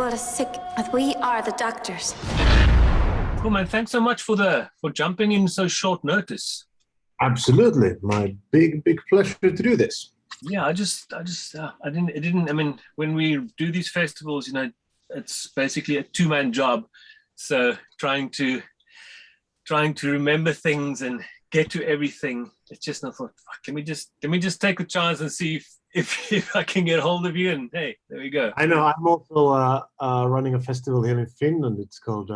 world is sick, but we are the doctors. Cool, man. Thanks so much for jumping in so short notice. Absolutely, my big pleasure to do this. Yeah, I mean, when we do these festivals, you know, it's basically a two-man job. So trying to remember things and get to everything, it's just not thought, fuck, let me just take a chance and see if I can get hold of you. And hey, there we go. I know. I'm also running a festival here in Finland. It's called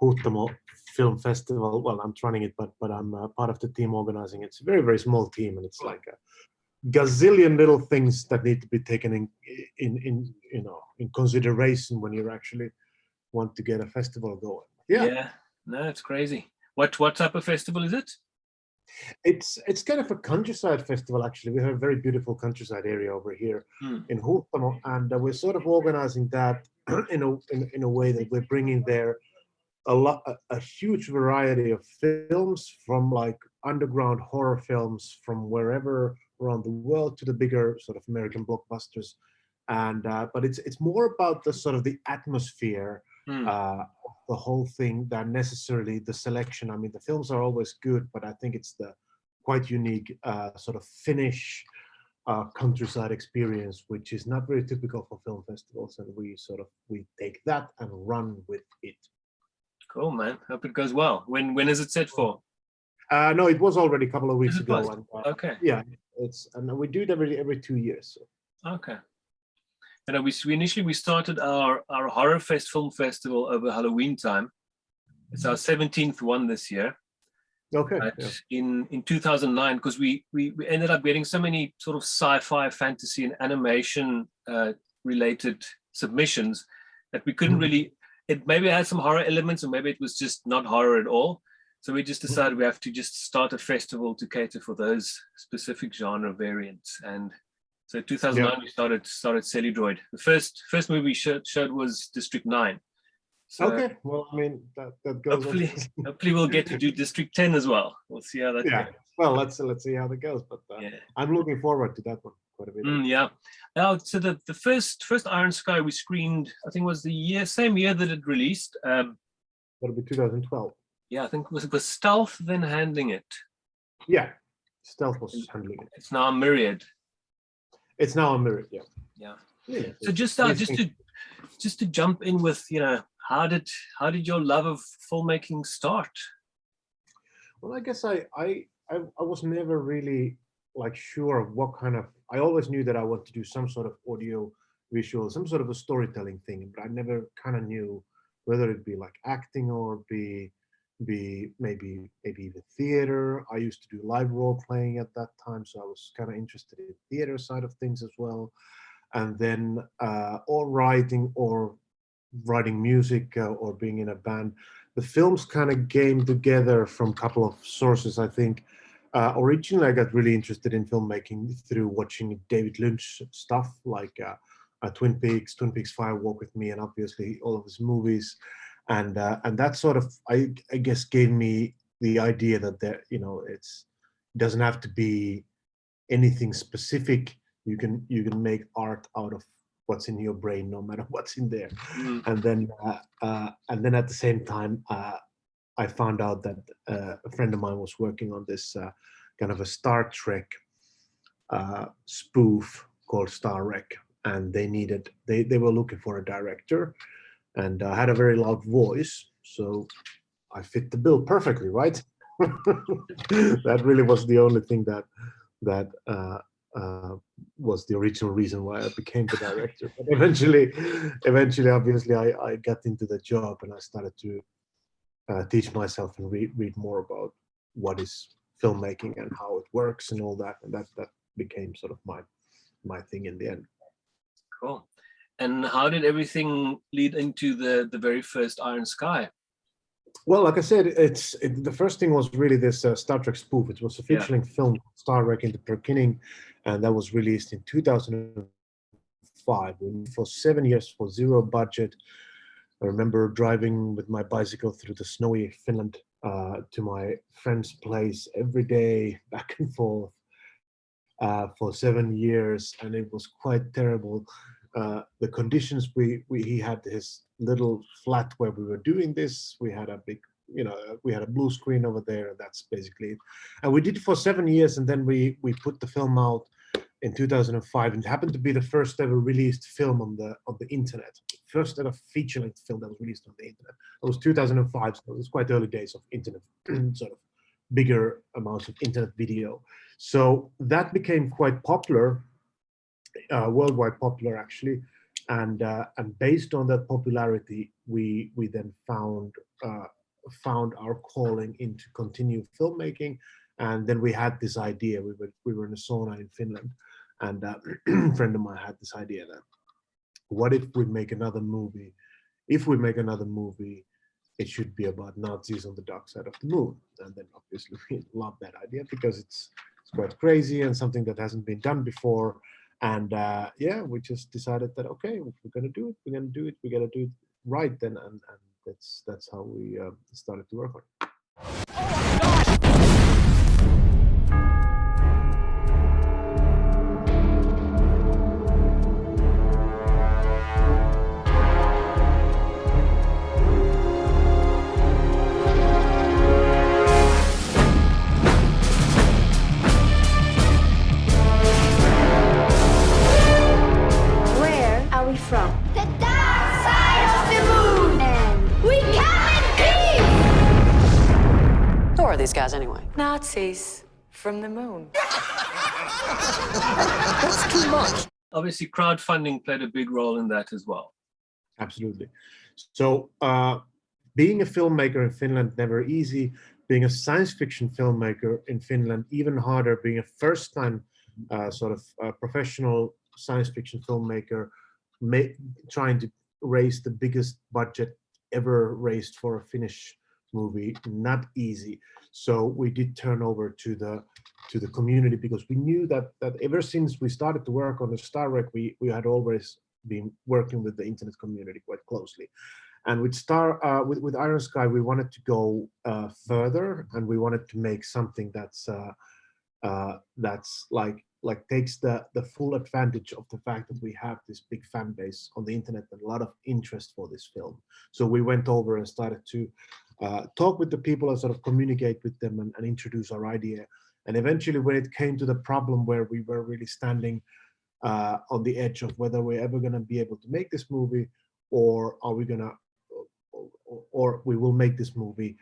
Timo Film Festival. Well, I'm running it, but I'm part of the team organizing it. It's a very small team, and it's like a gazillion little things that need to be taken in consideration when you actually want to get a festival going. Yeah, no, it's crazy. What type of festival is it? It's kind of a countryside festival, actually. We have a very beautiful countryside area over here in Huhtamo, and we're sort of organizing that in a way that we're bringing there a huge variety of films, from like underground horror films from wherever around the world to the bigger sort of American blockbusters, and but it's more about the sort of the atmosphere. The whole thing than necessarily the selection. I mean, the films are always good, but I think it's the quite unique sort of Finnish countryside experience, which is not very typical for film festivals, and we take that and run with it. Cool, man. Hope it goes well. When is it set for? No, it was already a couple of weeks ago. And, okay. Yeah, and we do it every 2 years. So. Okay. And we initially started our Horror Fest Film Festival over Halloween time. It's our 17th one this year. Okay. In 2009, because we ended up getting so many sort of sci-fi, fantasy, and animation related submissions that we couldn't really. It maybe had some horror elements, or maybe it was just not horror at all. So we just decided we have to just start a festival to cater for those specific genre variants. And so 2009 we started CELLUDROID. The first movie we showed was District 9. So okay, well, I mean that goes. Hopefully we'll get to do District 10 as well. We'll see how that goes. Well, let's see how that goes. But I'm looking forward to that one quite a bit. Yeah. Now, so the first Iron Sky we screened, I think, was the same year that it released. That'll be 2012. Yeah, I think it was Stealth then handling it. Yeah, Stealth was handling it. It's now Myriad. It's now a Myriad, yeah. So just to jump in with, you know, how did your love of filmmaking start? Well, I guess I was never really like sure of what kind of. I always knew that I wanted to do some sort of audio visual, some sort of a storytelling thing, but I never kind of knew whether it'd be like acting or be maybe even theater. I used to do live role playing at that time, so I was kind of interested in the theater side of things as well. And then or writing music or being in a band. The films kind of came together from a couple of sources, I think. Originally, I got really interested in filmmaking through watching David Lynch stuff like Twin Peaks, Fire Walk with Me, and obviously all of his movies. And that sort of, I guess, gave me the idea that it doesn't have to be anything specific. You can make art out of what's in your brain, no matter what's in there. And then at the same time, I found out that a friend of mine was working on this kind of a Star Trek spoof called Star Trek, and they were looking for a director. And I had a very loud voice, so I fit the bill perfectly, right? That really was the only thing that was the original reason why I became the director. But eventually, obviously, I got into the job and I started to teach myself and read more about what is filmmaking and how it works and all that, and that became sort of my thing in the end. Cool. And how did everything lead into the very first Iron Sky? Well, like I said, the first thing was really this Star Trek spoof. It was a feature-length film, Star Trek in the Beginning, and that was released in 2005. For 7 years for zero budget. I remember driving with my bicycle through the snowy Finland to my friend's place every day, back and forth, for 7 years, and it was quite terrible. the conditions. He had his little flat where we were doing this. We had a big, we had a blue screen over there, and that's basically it. And we did it for 7 years, and then we put the film out in 2005, and it happened to be the first ever released film on the internet. First ever feature-length film that was released on the internet. It was 2005, so it was quite early days of internet, sort of bigger amounts of internet video. So that became quite popular, worldwide popular actually, and based on that popularity, we then found our calling into continue filmmaking. And then we had this idea. We were in a sauna in Finland, and a friend of mine had this idea that, what if we make another movie? If we make another movie, it should be about Nazis on the dark side of the moon. And then obviously we love that idea because it's quite crazy and something that hasn't been done before. And yeah, we just decided that, okay, if we're gonna do it, we're gonna do it. We gotta do it right then, and that's how we started to work on it. From the dark side of the moon, and we come in peace. Who are these guys anyway? Nazis from the moon. That's too much. Obviously, crowdfunding played a big role in that as well. Absolutely. So being a filmmaker in Finland, never easy. Being a science fiction filmmaker in Finland, even harder. Being a first-time professional science fiction filmmaker, trying to raise the biggest budget ever raised for a Finnish movie, not easy. So we did turn over to the community, because we knew that ever since we started to work on the Star Trek, we had always been working with the internet community quite closely. And with with Iron Sky, we wanted to go further, and we wanted to make something that's like takes the full advantage of the fact that we have this big fan base on the internet and a lot of interest for this film. So we went over and started to talk with the people and sort of communicate with them and introduce our idea. And eventually, when it came to the problem where we were really standing on the edge of whether we're ever going to be able to make this movie, or are we gonna, or we will make this movie,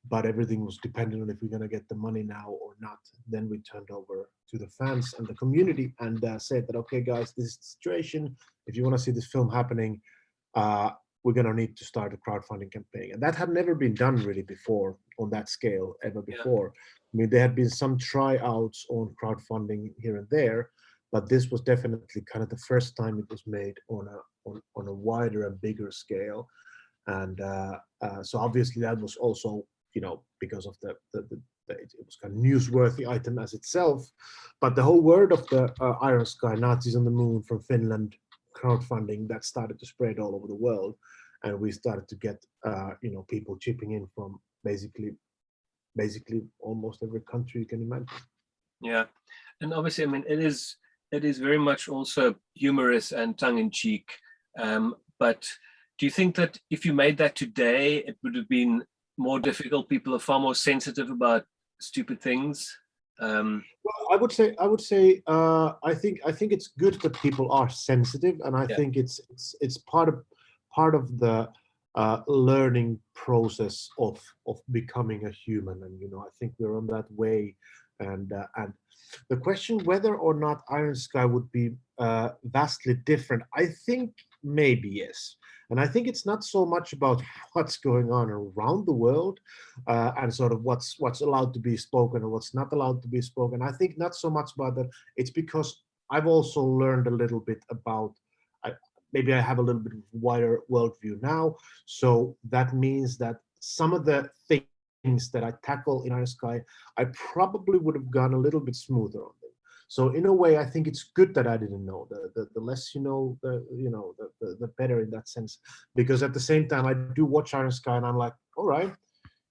but everything was dependent on if we're going to get the money now or not. Then we turned over to the fans and the community and said that, okay, guys, this is the situation. If you want to see this film happening, we're going to need to start a crowdfunding campaign. And that had never been done really before on that scale ever before. Yeah. I mean, there had been some tryouts on crowdfunding here and there, but this was definitely kind of the first time it was made on a wider and bigger scale. And so obviously that was also, because of it was kind of newsworthy item as itself, but the whole word of the Iron Sky, Nazis on the Moon from Finland crowdfunding, that started to spread all over the world, and we started to get people chipping in from basically almost every country you can imagine. Yeah, and obviously, I mean, it is very much also humorous and tongue-in-cheek, but do you think that if you made that today, it would have been more difficult? People are far more sensitive about stupid things. Well, I would say I think it's good that people are sensitive, and I think it's part of the learning process of becoming a human, and I think we're on that way. And the question whether or not Iron Sky would be vastly different, I think maybe yes. And I think it's not so much about what's going on around the world and sort of what's allowed to be spoken or what's not allowed to be spoken. I think not so much about that. It's because I've also learned a little bit about, maybe I have a little bit wider worldview now. So that means that some of the things that I tackle in Iron Sky, I probably would have gone a little bit smoother on them. So in a way, I think it's good that I didn't know. The less you know, the better in that sense. Because at the same time, I do watch Iron Sky, and I'm like, all right,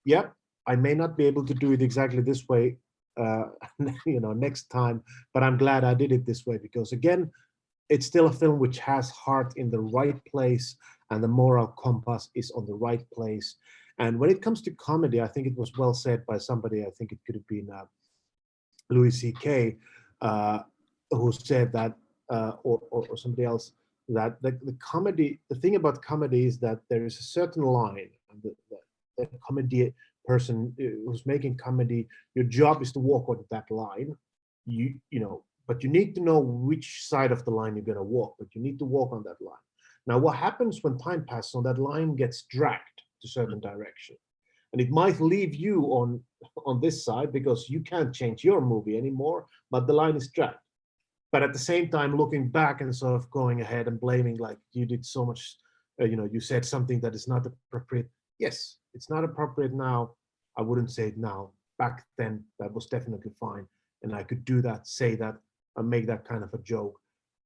yeah, I may not be able to do it exactly this way, next time, but I'm glad I did it this way, because again, it's still a film which has heart in the right place, and the moral compass is on the right place. And when it comes to comedy, I think it was well said by somebody, I think it could have been Louis C.K., who said that, or somebody else, that the comedy, the thing about comedy is that there is a certain line, and the comedy person who's making comedy, your job is to walk on that line. You know, but you need to know which side of the line you're going to walk, but you need to walk on that line. Now, what happens when time passes on that line gets dragged to a certain direction, and it might leave you on this side because you can't change your movie anymore, but the line is dragged. But at the same time, looking back and sort of going ahead and blaming, like, you did so much, you know, you said something that is not appropriate. Yes, it's not appropriate now. I wouldn't say it now. Back then, that was definitely fine. And I could do that, say that, and make that kind of a joke.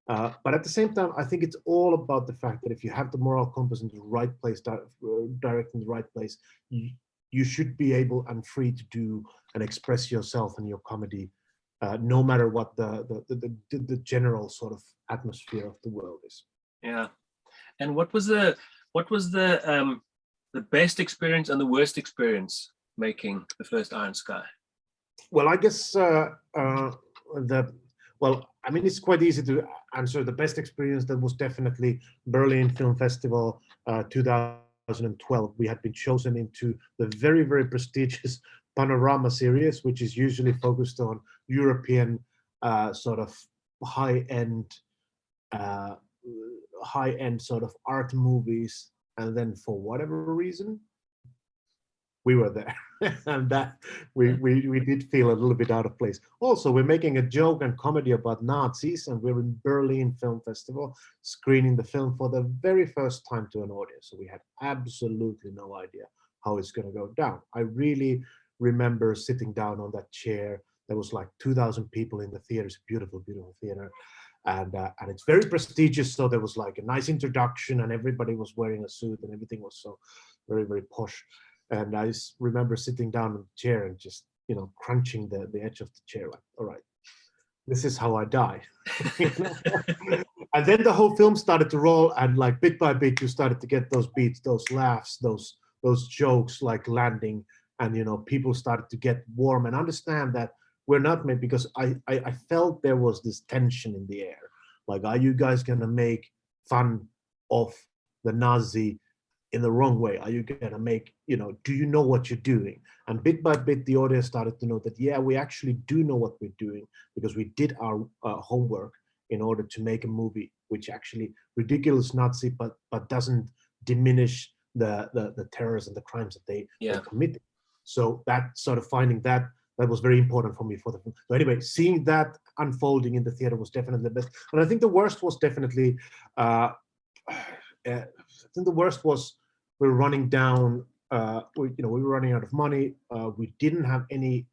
But at the same time, I think it's all about the fact that if you have the moral compass in the right place, direct in the right place, you should be able and free to do and express yourself in your comedy, no matter what the general sort of atmosphere of the world is. Yeah. And what was the best experience and the worst experience making the first Iron Sky? Well, I guess I mean, it's quite easy to answer. The best experience, that was definitely Berlin Film Festival 2012. We had been chosen into the very, very prestigious Panorama series, which is usually focused on European sort of high-end sort of art movies. And then for whatever reason, we were there. And that we did feel a little bit out of place. Also, we're making a joke and comedy about Nazis, and we're in Berlin Film Festival screening the film for the very first time to an audience. So we had absolutely no idea how it's going to go down. I really remember sitting down on that chair. There was like 2,000 people in the theater. It's a beautiful, beautiful theater. And it's very prestigious. So there was like a nice introduction, and everybody was wearing a suit, and everything was so very, very posh. And I remember sitting down on the chair and just, you know, crunching the edge of the chair, like, all right, this is how I die. And then the whole film started to roll, and like bit by bit, you started to get those beats, those laughs, those jokes like landing, and, you know, people started to get warm and understand that we're not made, because I felt there was this tension in the air. Like, are you guys gonna make fun of the Nazi in the wrong way? Are you gonna make, you know, do you know what you're doing? And bit by bit, the audience started to know that, yeah, we actually do know what we're doing, because we did our homework in order to make a movie which actually ridiculous Nazi, but doesn't diminish the terrors and the crimes that they committed. So that sort of finding that was very important for me for the film. So anyway, seeing that unfolding in the theater was definitely the best. And I think the worst was definitely, I think the worst was we're running down, we were running out of money. We didn't have any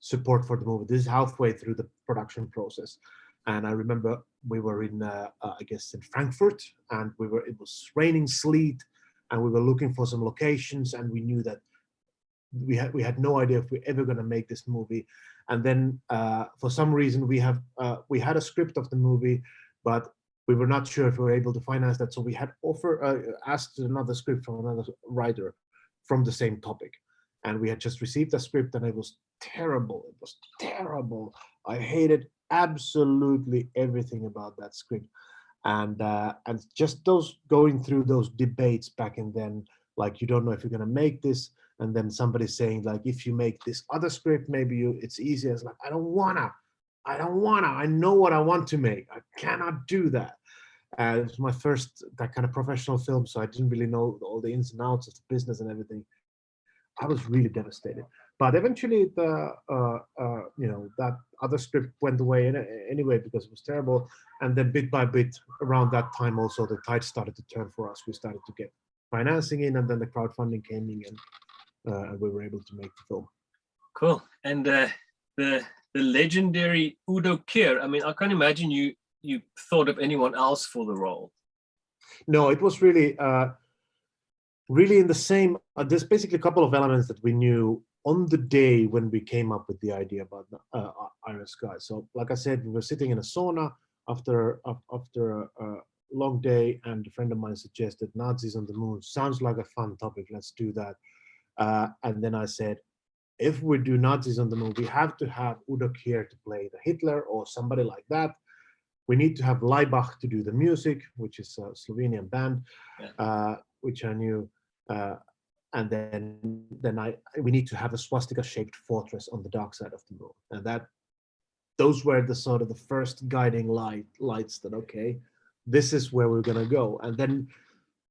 support for the movie. This is halfway through the production process. And I remember we were in, I guess in Frankfurt, and it was raining sleet, and we were looking for some locations, and we knew that we had no idea if we're ever going to make this movie. And then for some reason we had a script of the movie, but we were not sure if we were able to finance that. So we had asked another script from another writer from the same topic. And we had just received a script, and it was terrible. It was terrible. I hated absolutely everything about that script. And just going through those debates back and then, like, you don't know if you're going to make this. And then somebody saying, like, if you make this other script, maybe it's easier. It's like, I don't wanna. I know what I want to make. I cannot do that. It was my first that kind of professional film, so I didn't really know all the ins and outs of the business and everything. I was really devastated. But eventually, that other script went away anyway, because it was terrible. And then bit by bit, around that time, also the tide started to turn for us. We started to get financing in, and then the crowdfunding came in, and we were able to make the film. Cool. And the legendary Udo Care. I mean, I can't imagine you thought of anyone else for the role. No, it was really in the same. There's basically a couple of elements that we knew on the day when we came up with the idea about Iron Sky. So, like I said, we were sitting in a sauna after a long day, and a friend of mine suggested Nazis on the Moon. Sounds like a fun topic. Let's do that. And then I said, if we do Nazis on the Moon, we have to have Udo Care to play the Hitler or somebody like that. We need to have Laibach to do the music, which is a Slovenian band, which I knew. And then we need to have a swastika-shaped fortress on the dark side of the moon. And those were the sort of the first guiding lights that, okay, this is where we're gonna go. And then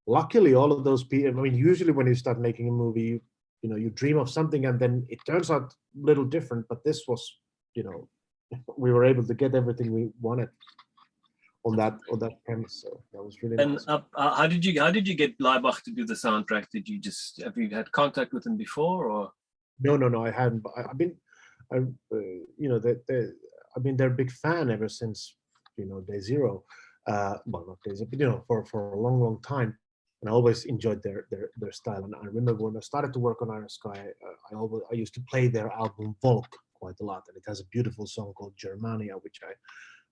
luckily all of those people, I mean, usually when you start making a movie, you dream of something and then it turns out a little different, but this was, we were able to get everything we wanted on that premise. So that was really nice. And how did you get Laibach to do the soundtrack? Have you had contact with him before, or? No, I hadn't. I've been, I've been their big fan ever since, day zero. Well, not day zero, but for a long time. And I always enjoyed their style. And I remember when I started to work on Iron Sky, I used to play their album Volk quite a lot, and it has a beautiful song called Germania, which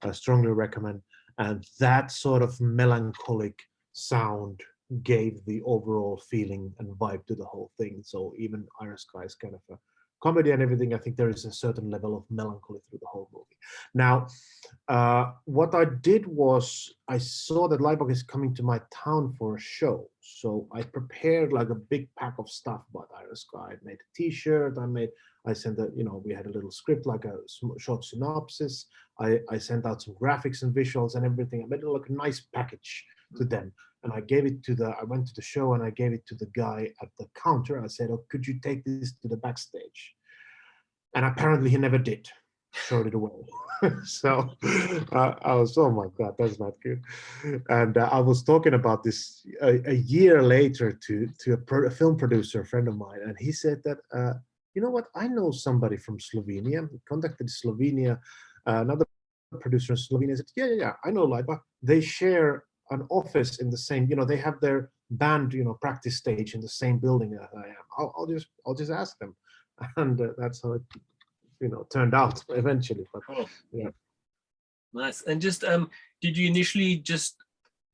I strongly recommend. And that sort of melancholic sound gave the overall feeling and vibe to the whole thing. So even Iron Sky is kind of a comedy and everything. I think there is a certain level of melancholy through the whole movie. Now, what I did was I saw that Laibach is coming to my town for a show. So I prepared like a big pack of stuff about Iron Sky. I made a t-shirt, I sent we had a little script, like a short synopsis. I sent out some graphics and visuals and everything. I made it like a nice package to them. And I gave it I went to the show and I gave it to the guy at the counter. I said, oh, could you take this to the backstage? And apparently he never did, showed it away. So I was, oh my God, that's not good. And I was talking about this a year later to a film producer, a friend of mine. And he said that, you know what, I know somebody from Slovenia. He contacted Slovenia, another producer in Slovenia said, yeah, I know Laibach. They share an office in the same, they have their band, practice stage in the same building as I am. I'll just ask them. And that's how it, turned out eventually. But cool. Yeah. Nice. And just, did you initially just,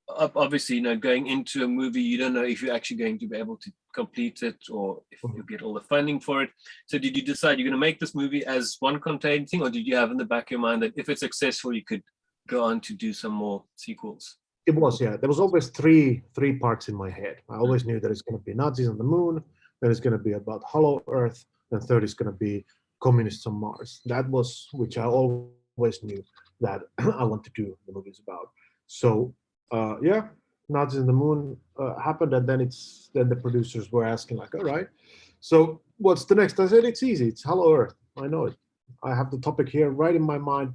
obviously, going into a movie, you don't know if you're actually going to be able to complete it or if you get all the funding for it. So did you decide you're going to make this movie as one contained thing, or did you have in the back of your mind that if it's successful, you could go on to do some more sequels? It was, yeah. There was always three parts in my head. I always knew that it's going to be Nazis on the Moon, then it's going to be about Hollow Earth, and third is going to be Communists on Mars. That was, which I always knew that I want to do the movies about. So yeah, Nazis on the Moon happened, and then the producers were asking like, all right, so what's the next? I said, it's easy. It's Hollow Earth. I know it. I have the topic here right in my mind.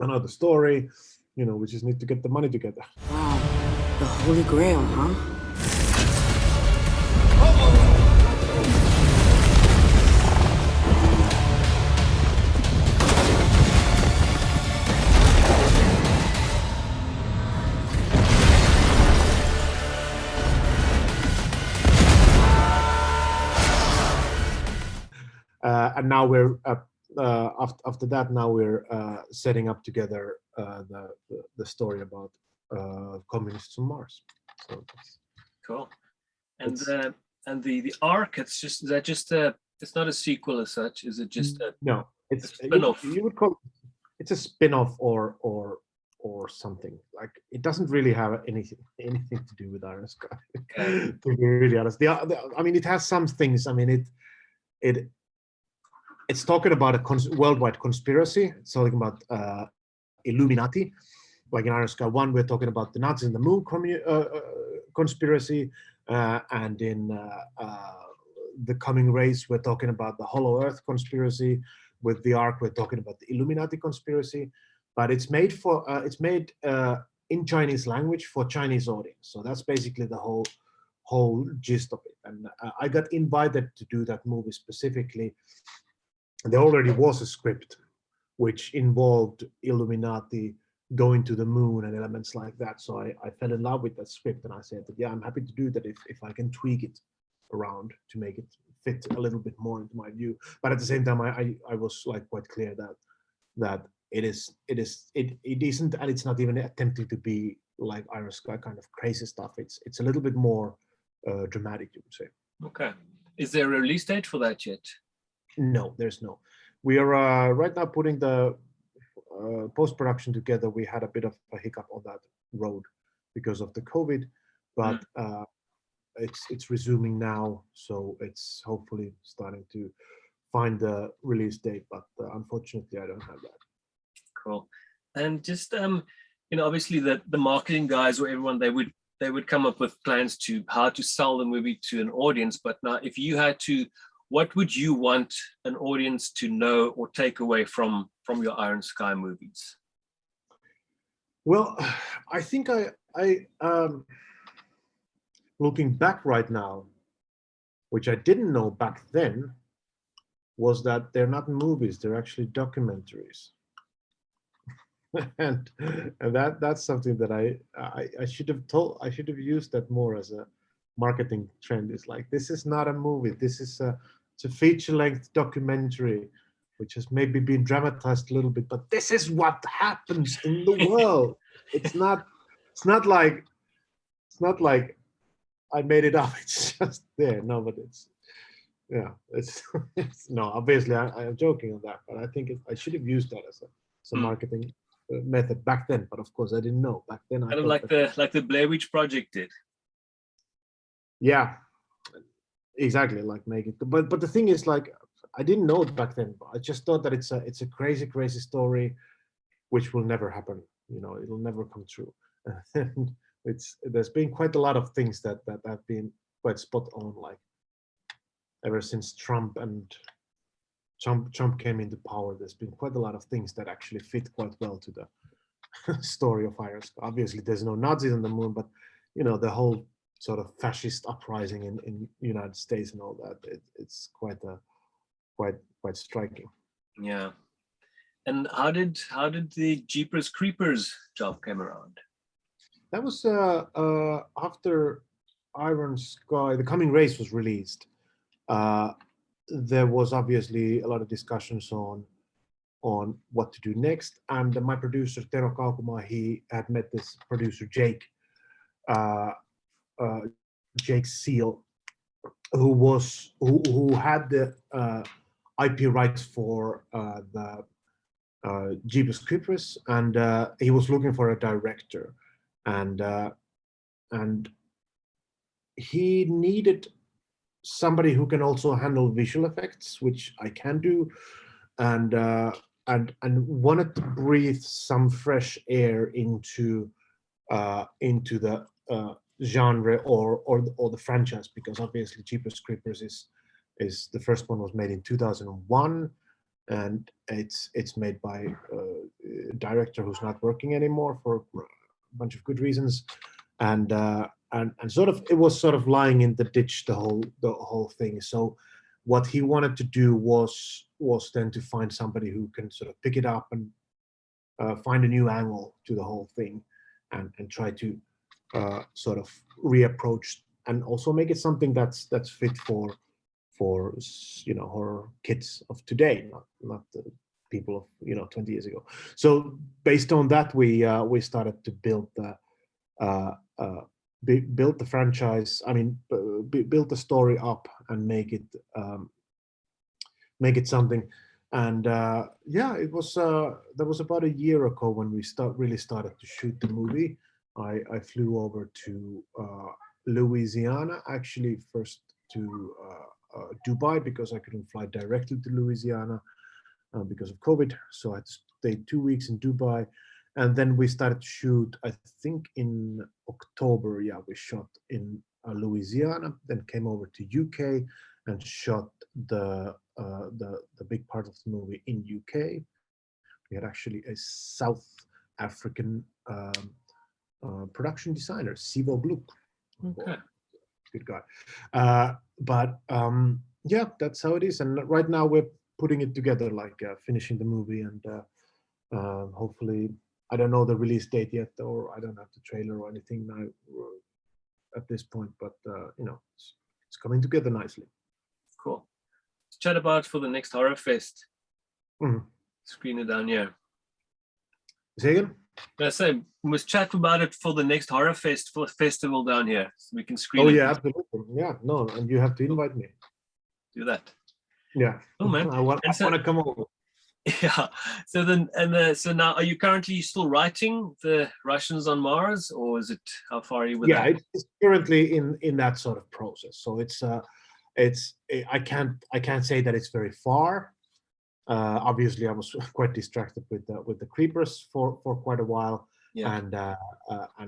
I know the story. We just need to get the money together. Wow, the Holy Grail, huh? And now we're after that. Now we're setting up together the story about communists on Mars. So cool. And the arc, it's not a sequel as such. Is it just no? It's a spin-off. You would call it's a spin-off or something. Like, it doesn't really have anything to do with Iron Sky. To be really honest, I mean, it has some things. I mean, it's talking about a worldwide conspiracy. It's talking about Illuminati. Like in Iron Sky 1, we're talking about the Nazis in the Moon conspiracy, and in The Coming Race, we're talking about the Hollow Earth conspiracy. With the Ark, we're talking about the Illuminati conspiracy. But it's made in Chinese language for Chinese audience. So that's basically the whole gist of it. And I got invited to do that movie specifically. There already was a script which involved Illuminati going to the moon and elements like that. So I fell in love with that script, and I said that, yeah, I'm happy to do that if I can tweak it around to make it fit a little bit more into my view. But at the same time, I was like quite clear that it isn't, and it's not even attempting to be like Iron Sky kind of crazy stuff. It's a little bit more dramatic, you would say. Okay. Is there a release date for that yet? No, there's no. We are right now putting the post-production together. We had a bit of a hiccup on that road because of the COVID, but it's resuming now, so it's hopefully starting to find the release date, but unfortunately I don't have that. Cool. And just you know, obviously the marketing guys or everyone, they would come up with plans to how to sell the movie to an audience. But now if you had to, what would you want an audience to know or take away from your Iron Sky movies? Well, I think I looking back right now, which I didn't know back then, was that they're not movies, they're actually documentaries. and that's something that I should have used that more as a marketing trend. It's like, this is not a movie, this is it's a feature-length documentary which has maybe been dramatized a little bit, but this is what happens in the world. It's not like I made it up, it's just there. No, but it's no, obviously I'm joking on that, but I think I should have used that as a marketing method back then, but of course I didn't know back then. Kind of like the Blair Witch Project did. Yeah, exactly, like make it. But the thing is, like, I didn't know it back then. I just thought that it's a crazy story, which will never happen. You know, it'll never come true. And there's been quite a lot of things that have been quite spot on, like ever since Trump came into power. There's been quite a lot of things that actually fit quite well to the story of Iron Sky. Obviously, there's no Nazis on the moon, but you know, the whole sort of fascist uprising in United States and all that. It's quite striking. Yeah. And how did the Jeepers Creepers job come around? That was after Iron Sky, The Coming Race was released. There was obviously a lot of discussions on what to do next, and my producer Tero Kaukuma, he had met this producer Jake Seal, who had the IP rights for the Jeepers Creepers, and he was looking for a director, and he needed somebody who can also handle visual effects, which I can do, and wanted to breathe some fresh air into the genre or the franchise, because obviously Jeepers Creepers is the first one was made in 2001, and it's made by a director who's not working anymore for a bunch of good reasons, and sort of it was sort of lying in the ditch, the whole thing. So what he wanted to do was then to find somebody who can sort of pick it up and find a new angle to the whole thing, and try to sort of reapproach and also make it something that's fit for you know, horror kids of today, not the people of, you know, 20 years ago. So based on that, we started to build the franchise. I mean, build the story up and make it something. And yeah, it was that was about a year ago when we really started to shoot the movie. I flew over to Louisiana, actually first to Dubai, because I couldn't fly directly to Louisiana because of COVID. So I had to stay 2 weeks in Dubai, and then we started to shoot, I think in October. Yeah, we shot in Louisiana, then came over to UK and shot the big part of the movie in UK. We had actually a South African production designer, Sivo Bluk. Okay. Good guy. But yeah, that's how it is. And right now we're putting it together, like finishing the movie, and hopefully, I don't know the release date yet, or I don't have the trailer or anything now at this point, but you know, it's coming together nicely. Cool. Let's chat about for the next Horror Fest. Mm-hmm. Screen it down here. Say again? I say we must chat about it for the next horror festival down here, so we can screen Oh it. yeah, absolutely. Yeah, no, and you have to invite me. Do that. Yeah. Oh man. I want to come over. Yeah. So then, so now, are you currently still writing the Russians on Mars, or is it, how far are you with that? Yeah, it's currently in that sort of process. So I can't say that it's very far. Obviously, I was quite distracted with the creepers for quite a while, Yeah. and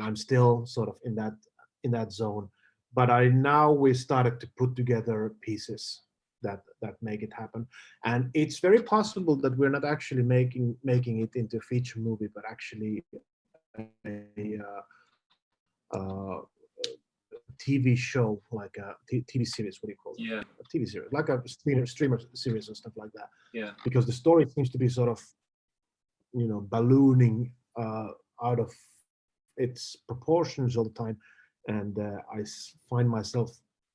I'm still sort of in that zone. But we started to put together pieces that make it happen, and it's very possible that we're not actually making it into a feature movie, but actually a TV show, like a TV series. What do you call it? Yeah. A TV series, like a streamer series and stuff like that. Yeah. Because the story seems to be sort of, ballooning out of its proportions all the time, and I find myself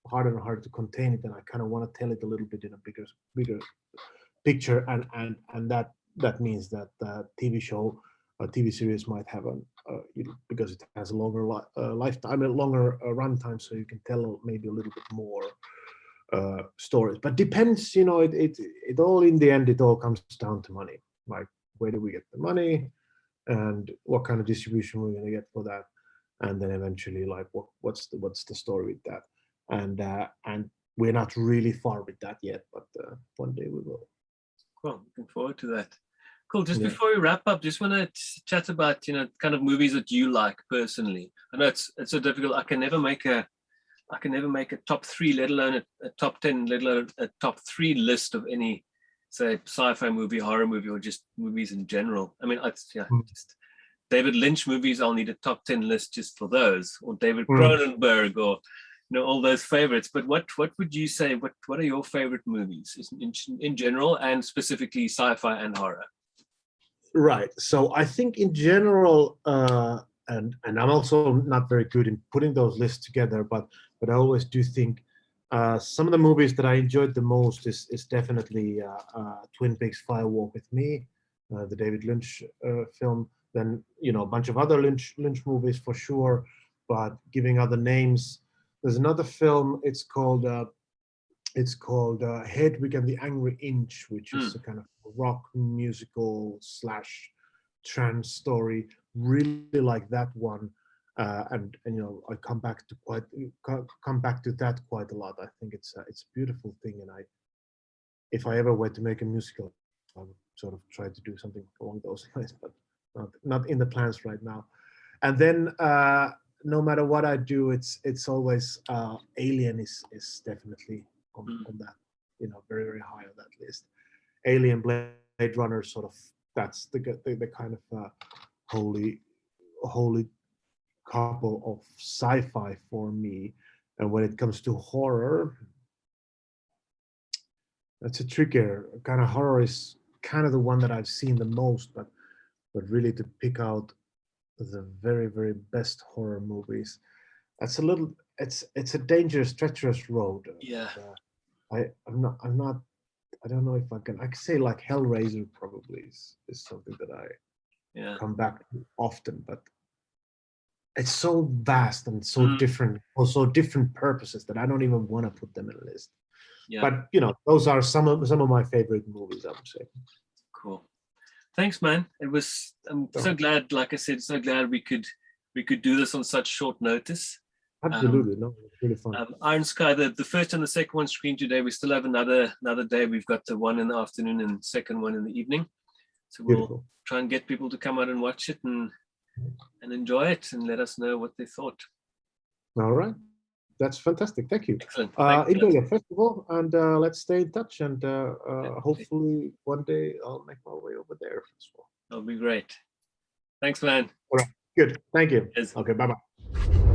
harder and harder to contain it, and I kind of want to tell it a little bit in a bigger picture, and that means that TV show, a TV series might have because it has a longer lifetime, a longer runtime, so you can tell maybe a little bit more stories. But depends, it all, in the end, it all comes down to money. Like, where do we get the money, and what kind of distribution we're going to get for that, and then eventually, like, what's the story with that, and we're not really far with that yet, but one day we will. Cool. Looking forward to that. Cool. Just before we wrap up, just want to chat about, kind of movies that you like personally. I know it's so difficult. I can never make a top 3, let alone a top 10, let alone a top 3 list of any, say, sci-fi movie, horror movie, or just movies in general. I mean, just David Lynch movies, I'll need a top 10 list just for those, or David Cronenberg, or all those favorites. But what would you say? What are your favorite movies in general, and specifically sci-fi and horror? Right. So I think in general, and I'm also not very good in putting those lists together, but I always do think some of the movies that I enjoyed the most is definitely Twin Peaks: Fire Walk with Me, the David Lynch film. Then a bunch of other Lynch movies for sure. But giving other names, there's another film. It's called Hedwig and the Angry Inch, which is a kind of rock musical / trans story. Really like that one, and I come back to that quite a lot. I think it's a beautiful thing, and if I ever were to make a musical, I would sort of try to do something along those lines, but not in the plans right now. And then no matter what I do, it's always Alien is definitely on that, very, very high on that list. Alien, Blade Runner, sort of, that's the kind of holy couple of sci-fi for me. And when it comes to horror, that's a trickier kind of. Horror is kind of the one that I've seen the most, but really to pick out the very, very best horror movies, that's it's a dangerous, treacherous road. Yeah. I don't know if I can say like Hellraiser probably is something that I come back to often, but it's so vast and so different, also different purposes, that I don't even want to put them in a list. Yeah. But those are some of my favorite movies, I would say. Cool. Thanks, man. I'm so glad, like I said, so glad we could do this on such short notice. Absolutely. No, it's really fun. Iron Sky, the first and the second one screen today. We still have another day. We've got the one in the afternoon and second one in the evening. So we'll try and get people to come out and watch it and enjoy it, and let us know what they thought. All right. That's fantastic. Thank you. Excellent. Enjoy your festival, and let's stay in touch, and hopefully one day I'll make my way over there as well. That'll be great. Thanks, man. All right. Good. Thank you. Yes. Okay. Bye-bye.